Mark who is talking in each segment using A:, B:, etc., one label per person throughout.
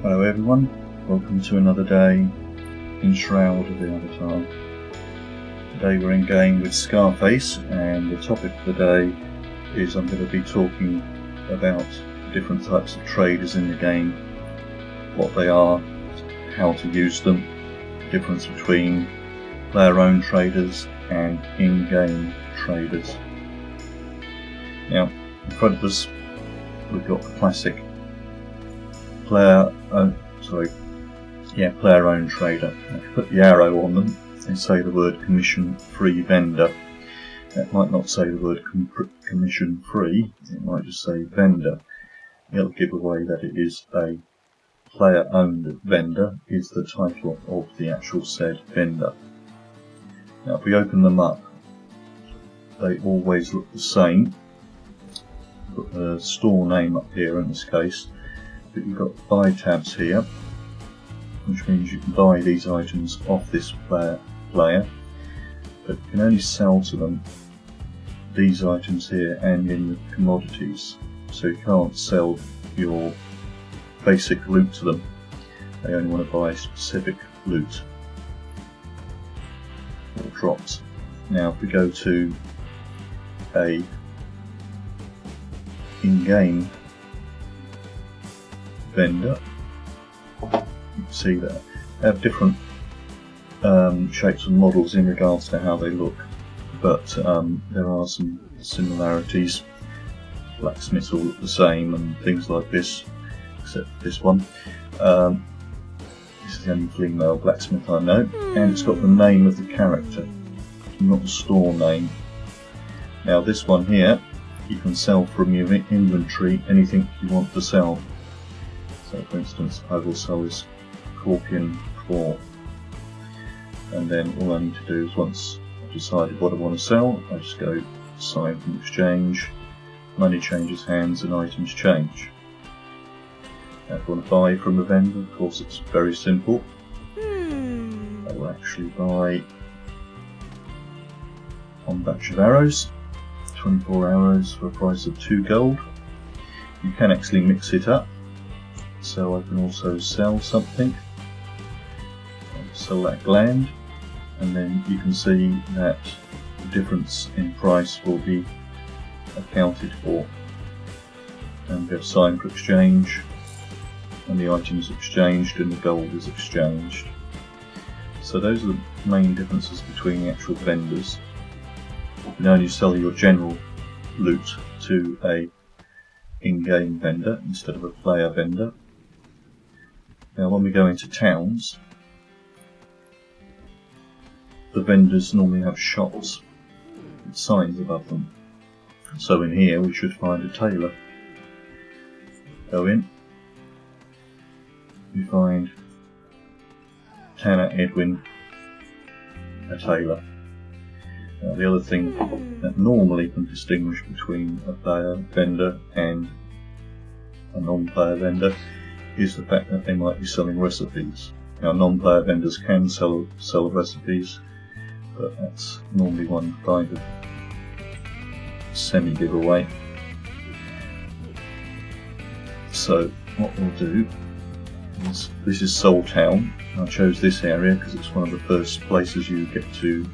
A: Hello everyone, welcome to another day in Shroud of the Avatar. Today we're in game with Scarface, and the topic for the day is I'm going to be talking about different types of traders in the game, what they are, how to use them, the difference between player-owned traders and in-game traders. Now, in front of us we've got the classic player-owned trader. If you put the arrow on them, they say the word commission-free vendor. That might not say the word commission-free, it might just say vendor. It'll give away that it is a player-owned vendor, is the title of the actual said vendor. Now if we open them up, they always look the same. Put the store name up here in this case, but you've got buy tabs here, which means you can buy these items off this player, but you can only sell to them these items here and in the commodities, so you can't sell your basic loot to them. They only want to buy specific loot or drops. Now if we go to a in-game vendor, you can see that they have different shapes and models in regards to how they look, but there are some similarities. Blacksmiths all look the same and things like this, except this one. This is the only female blacksmith I know, and it's got the name of the character, not the store name. Now this one here, you can sell from your inventory anything you want to sell. So for instance, I will sell this Scorpion 4, and then all I need to do is, once I've decided what I want to sell, I just go sign from exchange, money changes hands and items change. Now if I want to buy from the vendor, of course it's very simple. I will actually buy one batch of arrows, 24 arrows for a price of 2 gold. You can actually mix it up, so I can also sell something, sell that gland, and then you can see that the difference in price will be accounted for, and we have signed for exchange, and the item is exchanged and the gold is exchanged. So those are the main differences between the actual vendors. You can only sell your general loot to a in-game vendor instead of a player vendor. Now when we go into towns, the vendors normally have shops with signs above them. So in here we should find a tailor. Go in, we find Tanner Edwin, a tailor. Now the other thing that normally can distinguish between a player vendor and a non-player vendor is the fact that they might be selling recipes. Now non-player vendors can sell recipes, but that's normally one kind of semi-giveaway. So what we'll do is, this is Soul Town. I chose this area because it's one of the first places you get to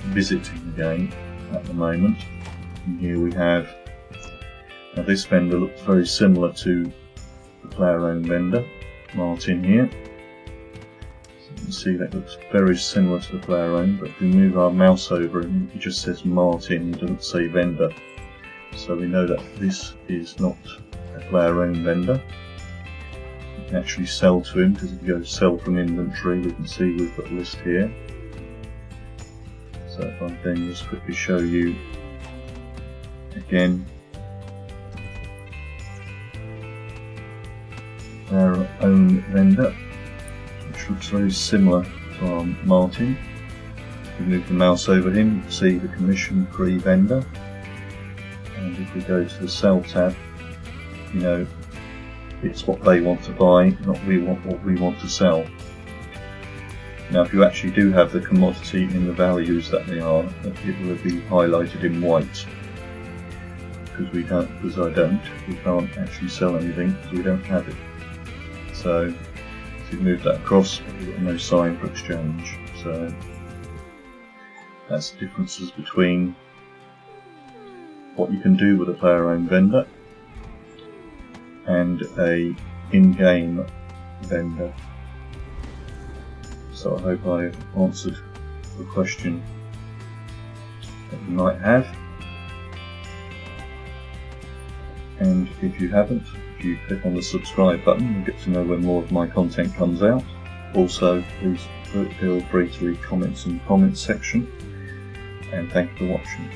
A: visit in the game at the moment. And here we have, now this vendor looks very similar to the player-owned vendor, Martin here. So you can see that looks very similar to the player-owned, but if we move our mouse over him, it just says Martin, it doesn't say vendor. So we know that this is not a player-owned vendor. You can actually sell to him, because if you go to sell from inventory, we can see we've got a list here. So if I then just quickly show you again our own vendor, which looks very similar to our Martin. If we move the mouse over him, you can see the commission-free vendor, and if we go to the sell tab, you know, it's what they want to buy, not what we want to sell. Now if you actually do have the commodity in the values that they are, it will be highlighted in white. Because I don't, we can't actually sell anything because we don't have it. So if you move that across, you've got no sign for exchange. So that's the differences between what you can do with a player-owned vendor and a in-game vendor. So I hope I've answered the question that you might have, and if you haven't, if you click on the subscribe button, you'll get to know when more of my content comes out. Also, please feel free to leave comments in the comments section, and thank you for watching.